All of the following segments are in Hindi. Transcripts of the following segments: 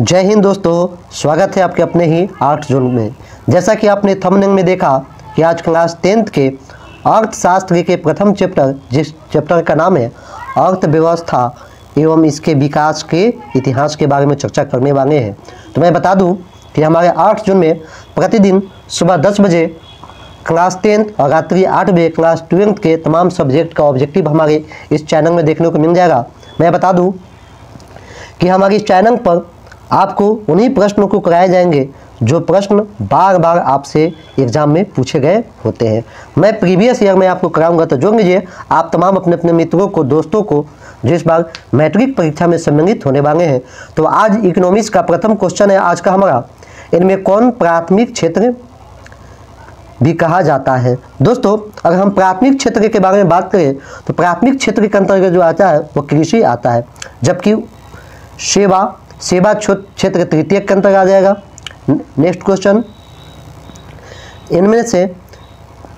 जय हिंद दोस्तों, स्वागत है आपके अपने ही आर्ट जोन में। जैसा कि आपने थंबनेल में देखा कि आज क्लास 10th के अर्थशास्त्र के प्रथम चैप्टर, जिस चैप्टर का नाम है अर्थव्यवस्था एवं इसके विकास के इतिहास के बारे में चर्चा करने वाले हैं। तो मैं बता दूं कि हमारे आर्ट जोन में प्रतिदिन सुबह 10 बजे क्लास 10th और रात्रि 8 बजे क्लास 12th के तमाम सब्जेक्ट का ऑब्जेक्टिव हमारे इस चैनल में देखने को मिल जाएगा। मैं बता दूं कि हमारे इस चैनल पर आपको उन्हीं प्रश्नों को कराए जाएंगे जो प्रश्न बार बार आपसे एग्जाम में पूछे गए होते हैं। मैं प्रीवियस ईयर में आपको कराऊंगा, तो जोड़ लीजिए आप तमाम अपने अपने मित्रों को, दोस्तों को जो इस बार मैट्रिक परीक्षा में सम्मिलित होने वाले हैं। तो आज इकोनॉमिक्स का प्रथम क्वेश्चन है आज का हमारा, इनमें कौन प्राथमिक क्षेत्र भी कहा जाता है। दोस्तों, अगर हम प्राथमिक क्षेत्र के बारे में बात करें तो प्राथमिक क्षेत्र के अंतर्गत जो आता है वो कृषि आता है, जबकि सेवा क्षेत्र तृतीय के अंतर्गत आ जाएगा। नेक्स्ट क्वेश्चन, इनमें से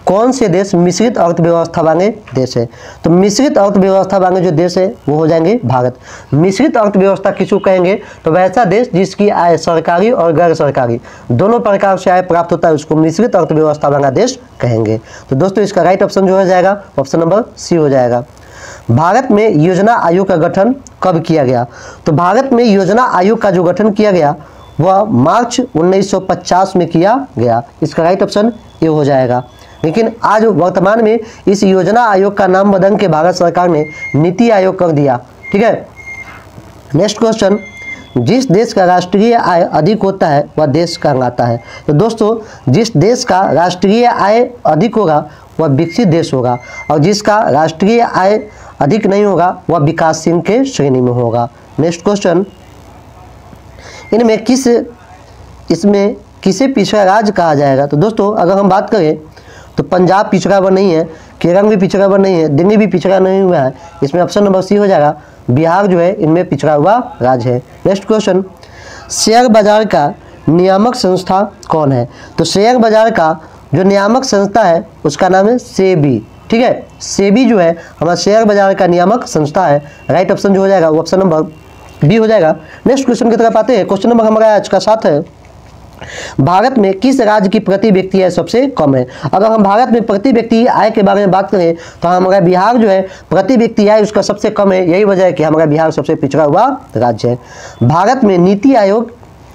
कौन से देश मिश्रित अर्थव्यवस्था वाले देश है। तो मिश्रित अर्थव्यवस्था वाले जो देश है वो हो जाएंगे भारत। मिश्रित अर्थव्यवस्था किसको कहेंगे, तो वैसा देश जिसकी आय सरकारी और गैर सरकारी दोनों प्रकार से आय प्राप्त होता है उसको मिश्रित अर्थव्यवस्था वाला देश कहेंगे। तो दोस्तों, इसका राइट ऑप्शन जो हो जाएगा ऑप्शन नंबर सी हो जाएगा। भारत में योजना आयोग का गठन कब किया गया। तो भारत में योजना आयोग का जो गठन किया गया वह मार्च 1950 में किया गया। इसका राइट ऑप्शन ये हो जाएगा। लेकिन आज वर्तमान में इस योजना आयोग का नाम बदल के भारत सरकार ने नीति आयोग कर दिया। ठीक है। नेक्स्ट क्वेश्चन, जिस देश का राष्ट्रीय आय अधिक होता है वह देश कहलाता है। तो दोस्तों, जिस देश का राष्ट्रीय आय अधिक होगा वह विकसित देश होगा, और जिसका राष्ट्रीय आय अधिक नहीं होगा वह विकासशील के श्रेणी में होगा। नेक्स्ट क्वेश्चन, इसमें किसे पिछड़ा राज्य कहा जाएगा। तो दोस्तों, अगर हम बात करें तो पंजाब पिछड़ा वर्ग नहीं है, केरल भी पिछड़ा वर्ग नहीं है, दिल्ली भी पिछड़ा नहीं हुआ है। इसमें ऑप्शन नंबर सी हो जाएगा। बिहार जो है इनमें पिछड़ा हुआ राज्य है। नेक्स्ट क्वेश्चन, शेयर बाजार का नियामक संस्था कौन है। तो शेयर बाजार का जो नियामक संस्था है उसका नाम है सेबी। ठीक है, सेबी जो है हमारा शेयर बाजार का नियामक संस्था है। राइट ऑप्शन जो हो जाएगा वो ऑप्शन नंबर बी हो जाएगा। नेक्स्ट क्वेश्चन की तरफ आते हैं। क्वेश्चन नंबर हमारा आज का 7 है, भारत में किस राज्य की प्रति व्यक्ति आय सबसे कम है। अगर हम भारत में प्रति व्यक्ति आय के बारे में बात करें तो हमारा बिहार जो है प्रति व्यक्ति आय उसका सबसे कम है। यही वजह है कि हमारा बिहार सबसे पिछड़ा हुआ राज्य है। भारत में नीति आयोग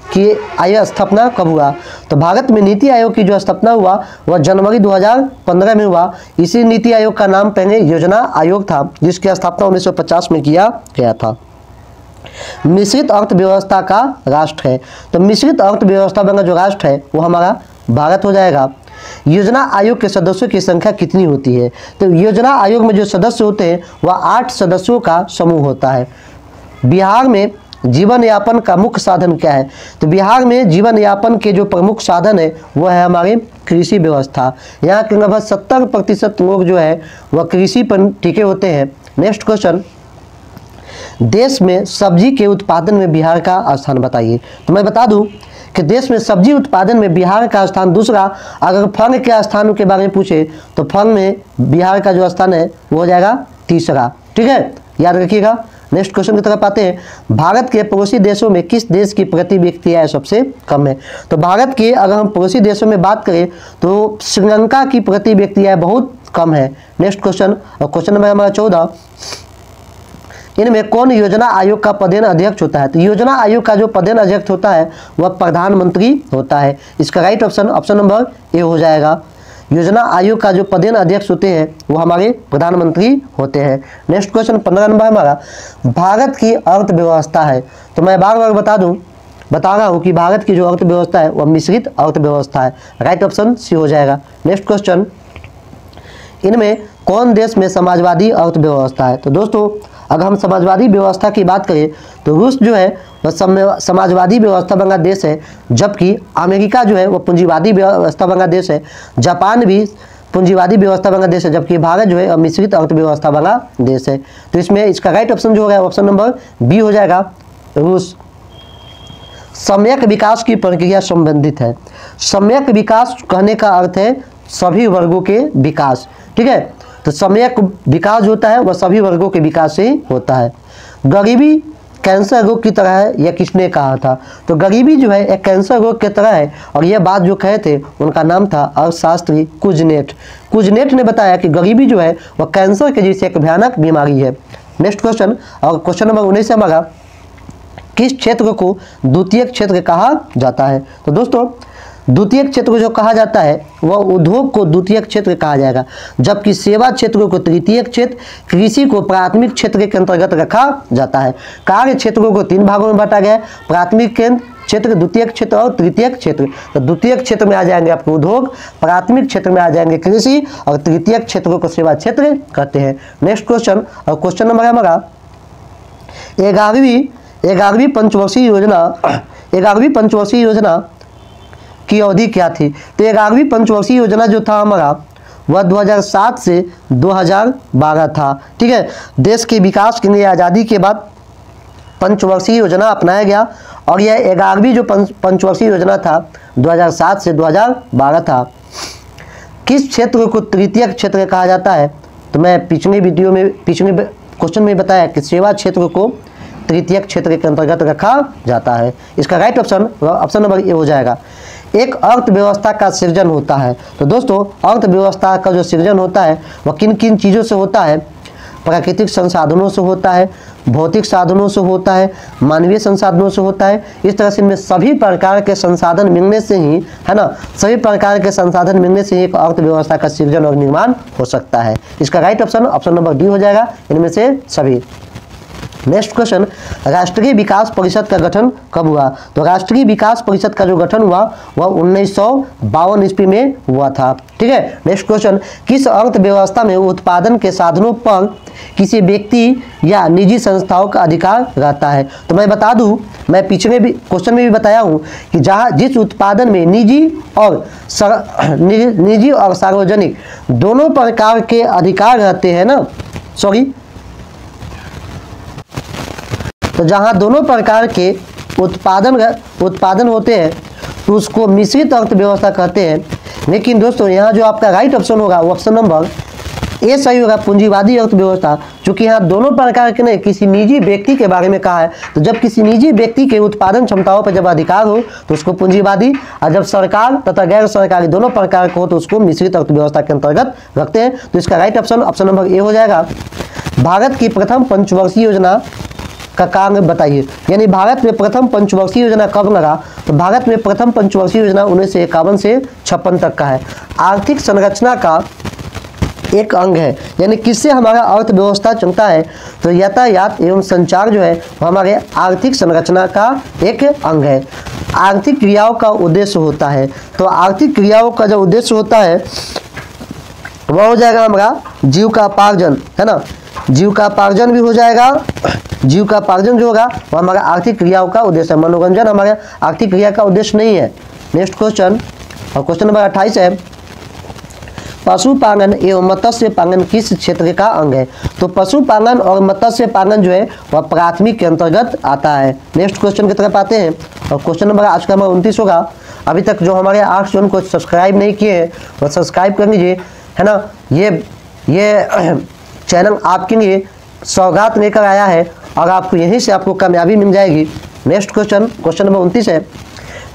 की आय स्थापना कब हुआ। तो भारत में नीति आयोग की जो स्थापना हुआ वह जनवरी 2015 में हुआ। इसी नीति आयोग का नाम पहले योजना आयोग था, जिसकी स्थापना 1950 में किया गया था। मिश्रित अर्थव्यवस्था का राष्ट्र है। तो मिश्रित अर्थव्यवस्था वाला जो राष्ट्र है वो हमारा भारत हो जाएगा। योजना आयोग के सदस्यों की संख्या कितनी होती है। तो योजना आयोग में जो सदस्य होते हैं वह 8 सदस्यों का समूह होता है। बिहार में जीवन यापन का मुख्य साधन क्या है। तो बिहार में जीवन यापन के जो प्रमुख साधन है वह है हमारी कृषि व्यवस्था। यहाँ के लगभग 70% लोग जो है वह कृषि पर टिके होते हैं। नेक्स्ट क्वेश्चन, देश में सब्जी के उत्पादन में बिहार का स्थान बताइए। तो मैं बता दूं कि देश में सब्जी उत्पादन में बिहार का स्थान दूसरा। अगर फल के स्थानों के बारे में पूछे तो फल में बिहार का जो स्थान है वो हो जाएगा तीसरा। ठीक है, याद रखिएगा। नेक्स्ट क्वेश्चन की तरफ आते हैं। भारत के पड़ोसी देशों में किस देश की प्रति व्यक्ति आय सबसे कम है। तो भारत के अगर हम पड़ोसी देशों में बात करें तो श्रीलंका की प्रति व्यक्ति आय बहुत कम है। नेक्स्ट क्वेश्चन, और क्वेश्चन नंबर हमारा 14, इनमें कौन योजना आयोग का पदेन अध्यक्ष होता है। तो योजना आयोग का जो पदेन अध्यक्ष होता है वह प्रधानमंत्री होता है। इसका right option option number A हो जाएगा। योजना आयोग का जो पदेन अध्यक्ष होते हैं वो हमारे प्रधानमंत्री होते हैं। नेक्स्ट क्वेश्चन 15 नंबर हमारा, भारत की अर्थव्यवस्था है। तो मैं बार बार बता रहा हूँ कि भारत की जो अर्थव्यवस्था है वह मिश्रित अर्थव्यवस्था है। राइट ऑप्शन सी हो जाएगा। नेक्स्ट क्वेश्चन, इनमें कौन देश में समाजवादी अर्थव्यवस्था है। तो दोस्तों, अगर हम समाजवादी व्यवस्था की बात करें तो रूस जो है वह समाजवादी व्यवस्था वाला देश है, जबकि अमेरिका जो है वह पूंजीवादी व्यवस्था वाला देश है। जापान भी पूंजीवादी व्यवस्था वाला देश है, जबकि भारत जो है मिश्रित अर्थव्यवस्था वाला देश है। तो इसमें इसका राइट ऑप्शन जो होगा ऑप्शन नंबर बी हो जाएगा, रूस। सम्यक विकास की प्रक्रिया संबंधित है। सम्यक विकास कहने का अर्थ है सभी वर्गों के विकास। ठीक है, तो सम्यक विकास होता है वह सभी वर्गों के विकास से होता है। गरीबी कैंसर रोग की तरह है, यह किसने कहा था? तो गरीबी जो है एक कैंसर रोग की तरह है, और यह बात जो कहे थे उनका नाम था अर्थशास्त्री कुजनेट। कुजनेट ने बताया कि गरीबी जो है वह कैंसर के जैसी एक भयानक बीमारी है। नेक्स्ट क्वेश्चन, और क्वेश्चन नंबर 19 है हमारा, किस क्षेत्र को द्वितीयक क्षेत्र कहा जाता है? तो दोस्तों द्वितीयक क्षेत्र जो कहा जाता है वह उद्योग को द्वितीयक क्षेत्र कहा जाएगा, जबकि सेवा क्षेत्रों को तृतीयक क्षेत्र, कृषि को प्राथमिक क्षेत्र के अंतर्गत रखा जाता है। कार्य क्षेत्रों को 3 भागों में बांटा गया है, प्राथमिक क्षेत्र, द्वितीयक क्षेत्र और तृतीयक क्षेत्र। तो द्वितीयक क्षेत्र में आ जाएंगे आपके उद्योग, प्राथमिक क्षेत्र में आ जाएंगे कृषि, और तृतीयक क्षेत्रों को सेवा क्षेत्र कहते हैं। नेक्स्ट क्वेश्चन, और क्वेश्चन नंबर है हमारा 11वीं पंचवर्षीय योजना की अवधि क्या थी? तो 11वीं पंचवर्षीय योजना जो था हमारा वह 2007 से 2012 था। ठीक है, देश के विकास के लिए आज़ादी के बाद पंचवर्षीय योजना अपनाया गया, और यह 11वीं जो पंचवर्षीय योजना था 2007 से 2012 था। किस क्षेत्र को तृतीयक क्षेत्र कहा जाता है? तो मैं पिछले क्वेश्चन में बताया कि सेवा क्षेत्र को तृतीयक क्षेत्र के अंतर्गत रखा जाता है। इसका राइट ऑप्शन नंबर ए हो जाएगा। एक अर्थव्यवस्था का सृजन होता है। तो दोस्तों अर्थव्यवस्था का जो सृजन होता है वह किन किन चीज़ों से होता है? प्राकृतिक संसाधनों से होता है, भौतिक साधनों से होता है, मानवीय संसाधनों से होता है। इस तरह से इनमें सभी प्रकार के संसाधन मिलने से ही, है ना, सभी प्रकार के संसाधन मिलने से ही एक अर्थव्यवस्था का सृजन और निर्माण हो सकता है। इसका राइट ऑप्शन नंबर डी हो जाएगा, इनमें से सभी। नेक्स्ट क्वेश्चन, राष्ट्रीय विकास परिषद का गठन कब हुआ? तो राष्ट्रीय विकास परिषद का जो गठन हुआ वह 1952 ईस्वी में हुआ था। ठीक है। नेक्स्ट क्वेश्चन, किस अर्थव्यवस्था में उत्पादन के साधनों पर किसी व्यक्ति या निजी संस्थाओं का अधिकार रहता है? तो मैं बता दूं, मैं पिछले भी क्वेश्चन में भी बताया हूं कि जिस उत्पादन में निजी और सार्वजनिक दोनों प्रकार के अधिकार रहते हैं ना, तो जहां दोनों प्रकार के उत्पादन होते हैं तो उसको मिश्रित अर्थव्यवस्था कहते हैं। लेकिन दोस्तों यहाँ जो आपका राइट ऑप्शन होगा वो ऑप्शन नंबर ए सही होगा, पूंजीवादी अर्थव्यवस्था। चूंकि यहाँ दोनों प्रकार के नहीं, किसी निजी व्यक्ति के बारे में कहा है, तो जब किसी निजी व्यक्ति के उत्पादन क्षमताओं पर जब अधिकार हो तो उसको पूंजीवादी, और जब सरकार तथा गैर सरकारी दोनों प्रकार को हो तो उसको मिश्रित अर्थव्यवस्था के अंतर्गत रखते हैं। तो इसका राइट ऑप्शन नंबर ए हो जाएगा। भारत की प्रथम पंचवर्षीय योजना का कारण बताइए, यानी भारत में प्रथम पंचवर्षीय योजना कब लगा? तो भारत में प्रथम पंचवर्षीय योजना 1951 से 56 तक का है। आर्थिक संरचना का एक अंग है, यानी किससे हमारा अर्थव्यवस्था चलता है? तो यातायात एवं संचार जो है वो हमारे आर्थिक संरचना का एक अंग है। आर्थिक क्रियाओं का उद्देश्य होता है, तो आर्थिक क्रियाओं का जो उद्देश्य होता है वह हो जाएगा हमारा जीविकोपार्जन, है ना, जीविकोपार्जन भी हो जाएगा। जीविकोपार्जन जो होगा वो हमारा आर्थिक क्रियाओं का उद्देश्य है, मनोरंजन हमारे आर्थिक क्रिया का उद्देश्य नहीं है। नेक्स्ट क्वेश्चन, और क्वेश्चन नंबर 28 है, पशुपालन एवं मत्स्य पालन किस क्षेत्र का अंग है? तो पशुपालन और मत्स्य पालन जो है वह प्राथमिक के अंतर्गत आता है। नेक्स्ट क्वेश्चन की तरफ आते हैं, और क्वेश्चन नंबर आज का नंबर 29 होगा। अभी तक जो हमारे 8 चैनल को सब्सक्राइब नहीं किए हैं वह सब्सक्राइब कर लीजिए, है ना। ये चैनल आपके लिए सौगात लेकर आया है और आपको यहीं से आपको कामयाबी मिल जाएगी। नेक्स्ट क्वेश्चन नंबर 29 है,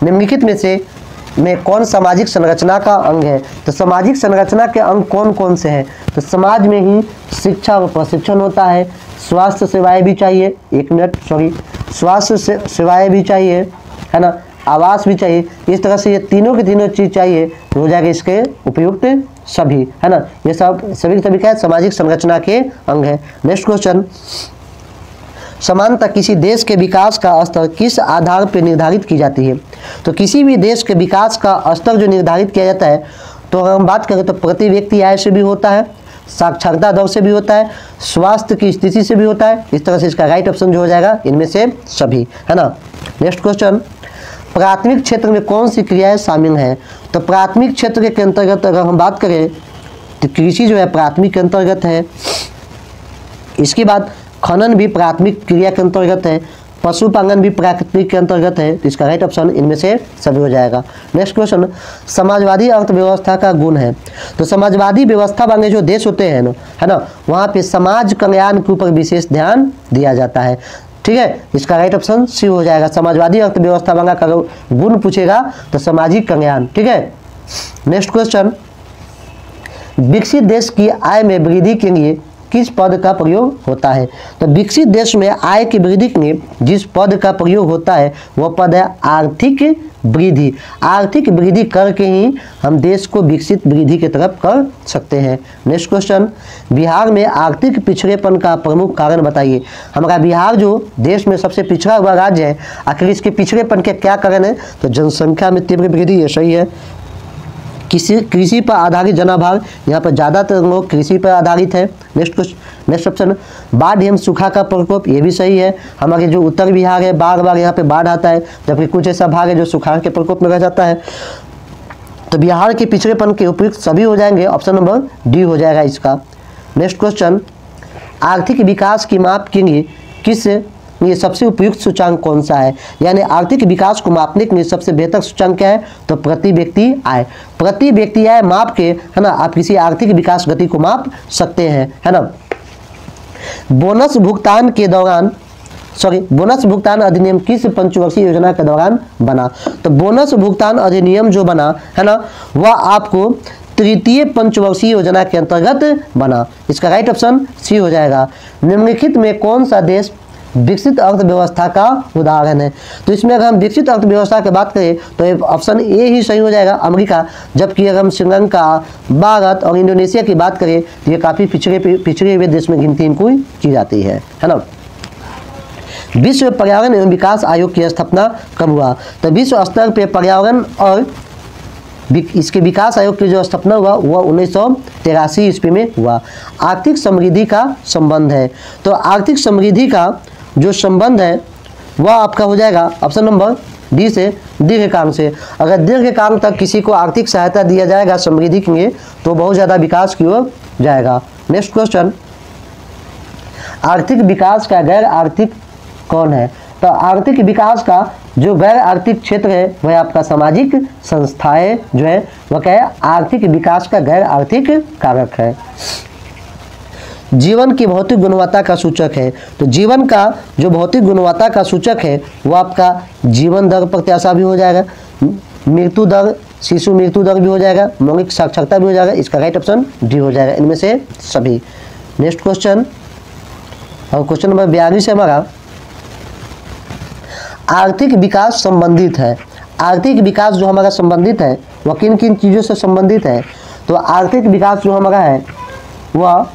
निम्नलिखित में कौन सामाजिक संरचना का अंग है? तो सामाजिक संरचना के अंग कौन कौन से हैं? तो समाज में ही शिक्षा व प्रशिक्षण होता है, स्वास्थ्य सेवाएं भी चाहिए, स्वास्थ्य सेवाएं भी चाहिए, है ना, आवास भी चाहिए। इस तरह से ये तीनों की तीनों चीज़ चाहिए तो हो जाएगा इसके उपयुक्त सभी, है ना। ये सभी क्या है? सामाजिक संरचना के अंग है। नेक्स्ट क्वेश्चन, समानता किसी देश के विकास का स्तर किस आधार पर निर्धारित की जाती है? तो किसी भी देश के विकास का स्तर जो निर्धारित किया जाता है, तो अगर हम बात करें तो प्रति व्यक्ति आय से भी होता है, साक्षरता दर से भी होता है, स्वास्थ्य की स्थिति से भी होता है। इस तरह से इसका राइट ऑप्शन जो हो जाएगा इनमें से सभी, है ना। नेक्स्ट क्वेश्चन, प्राथमिक क्षेत्र में कौन सी क्रियाएं शामिल हैं? तो प्राथमिक क्षेत्र के अंतर्गत अगर हम बात करें तो कृषि जो है प्राथमिक के अंतर्गत है। इसके बाद खनन भी प्राथमिक क्रिया के अंतर्गत है, पशुपालन भी प्राथमिक के अंतर्गत है। तो इसका राइट ऑप्शन इनमें से सभी हो जाएगा। नेक्स्ट क्वेश्चन, समाजवादी अर्थव्यवस्था का गुण है। तो समाजवादी व्यवस्था वाले जो देश होते हैं ना, है ना, वहाँ पे समाज कल्याण के ऊपर विशेष ध्यान दिया जाता है। ठीक है, इसका राइट ऑप्शन सी हो जाएगा। समाजवादी अर्थव्यवस्था मांगा का गुण पूछेगा तो सामाजिक कल्याण। ठीक है, नेक्स्ट क्वेश्चन, विकसित देश की आय में वृद्धि के लिए किस पद का प्रयोग होता है? तो विकसित देश में आय की वृद्धि के लिए जिस पद का प्रयोग होता है वह पद है आर्थिक वृद्धि। आर्थिक वृद्धि करके ही हम देश को विकसित वृद्धि की तरफ कर सकते हैं। नेक्स्ट क्वेश्चन, बिहार में आर्थिक पिछड़ेपन का प्रमुख कारण बताइए। हमारा बिहार जो देश में सबसे पिछड़ा हुआ राज्य है, आखिर इसके पिछड़ेपन के क्या कारण है? तो जनसंख्या में तीव्र वृद्धि, ये सही है। कृषि पर आधारित जनाभार, यहाँ पर ज़्यादातर लोग कृषि पर आधारित है। नेक्स्ट ऑप्शन, बाढ़ एवं सूखा का प्रकोप, ये भी सही है। हमारे जो उत्तर बिहार है बार बार यहाँ पे बाढ़ आता है, जबकि कुछ ऐसा भाग है जो सूखा के प्रकोप में रह जाता है। तो बिहार के पिछड़ेपन के उपयुक्त सभी हो जाएंगे, ऑप्शन नंबर डी हो जाएगा इसका। नेक्स्ट क्वेश्चन, आर्थिक विकास की माप के लिए किस ये सबसे उपयुक्त सूचांक कौन सा है? यानी आर्थिक विकास को मापने के लिए सबसे बेहतर सूचांक क्या है? तो प्रति व्यक्ति आय। प्रति व्यक्ति आय माप के, है ना, आप किसी आर्थिक विकास गति को माप सकते हैं, है ना। बोनस भुगतान भुगतान अधिनियम किस पंचवर्षीय योजना के दौरान बना? तो बोनस भुगतान अधिनियम जो बना है ना, वह आपको तृतीय पंचवर्षीय योजना के अंतर्गत बना। इसका राइट ऑप्शन सी हो जाएगा। निम्नलिखित में कौन सा देश विकसित अर्थव्यवस्था का उदाहरण है? तो इसमें अगर हम विकसित अर्थव्यवस्था की बात करें तो ऑप्शन ए ही सही हो जाएगा, अमेरिका। जबकि अगर हम श्रीलंका, भारत और इंडोनेशिया की बात करें तो ये काफ़ी पिछड़े हुए देश में गिनती इनको की जाती है ना। विश्व पर्यावरण एवं विकास आयोग की स्थापना कब हुआ? तो विश्व स्तर पर पर्यावरण और इसके विकास आयोग की जो स्थापना हुआ वह 1983 ईस्वी में हुआ। आर्थिक समृद्धि का संबंध है, तो आर्थिक समृद्धि का जो संबंध है वह आपका हो जाएगा ऑप्शन नंबर डी से, दीर्घकाल से। अगर दीर्घकाल तक किसी को आर्थिक सहायता दिया जाएगा समृद्धि के लिए तो बहुत ज़्यादा विकास की ओर जाएगा। नेक्स्ट क्वेश्चन, आर्थिक विकास का गैर आर्थिक कौन है? तो आर्थिक विकास का जो गैर आर्थिक क्षेत्र है वह आपका सामाजिक संस्थाएं जो है वह क्या है? आर्थिक विकास का गैर आर्थिक कारक है। जीवन की भौतिक गुणवत्ता का सूचक है, तो जीवन का जो भौतिक गुणवत्ता का सूचक है वह आपका जीवन दर प्रत्याशा भी हो जाएगा, मृत्यु दर, शिशु मृत्यु दर भी हो जाएगा, मौलिक साक्षरता भी हो जाएगा। इसका राइट ऑप्शन डी हो जाएगा, इनमें से सभी। नेक्स्ट क्वेश्चन, और क्वेश्चन नंबर 42 है हमारा, आर्थिक विकास संबंधित है। आर्थिक विकास जो हमारा संबंधित है वह किन किन चीज़ों से संबंधित है? तो आर्थिक विकास जो हमारा है वह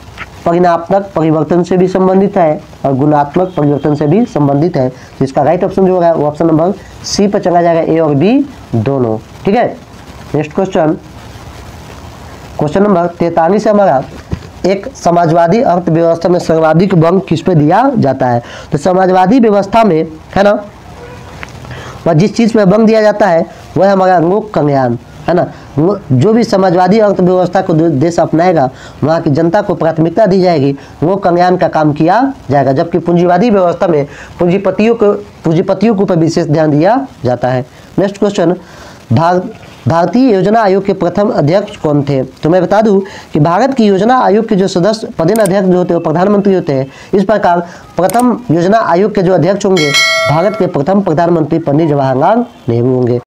परिणात्मक परिवर्तन से भी संबंधित है और गुणात्मक परिवर्तन से भी संबंधित है। तो इसका राइट ऑप्शन जो होगा वो ऑप्शन नंबर सी पर चला जाएगा, ए और बी दोनों। ठीक है, नेक्स्ट क्वेश्चन, क्वेश्चन नंबर 43 है हमारा, एक समाजवादी अर्थव्यवस्था में सर्वाधिक बल किस पे दिया जाता है? तो समाजवादी व्यवस्था में, है ना, वह जिस चीज़ में बल दिया जाता है वह हमारा लोक कल्याण, है ना। जो भी समाजवादी अर्थव्यवस्था को देश अपनाएगा वहाँ की जनता को प्राथमिकता दी जाएगी, लोक कल्याण का काम किया जाएगा। जबकि पूंजीवादी व्यवस्था में पूंजीपतियों के ऊपर विशेष ध्यान दिया जाता है। नेक्स्ट क्वेश्चन, भारतीय योजना आयोग के प्रथम अध्यक्ष कौन थे? तो मैं बता दूं कि भारत की योजना आयोग के जो सदस्य पदेन अध्यक्ष जो होते हैं वो प्रधानमंत्री होते हैं। इस प्रकार प्रथम योजना आयोग के जो अध्यक्ष होंगे भारत के प्रथम प्रधानमंत्री पंडित जवाहरलाल नेहरू होंगे।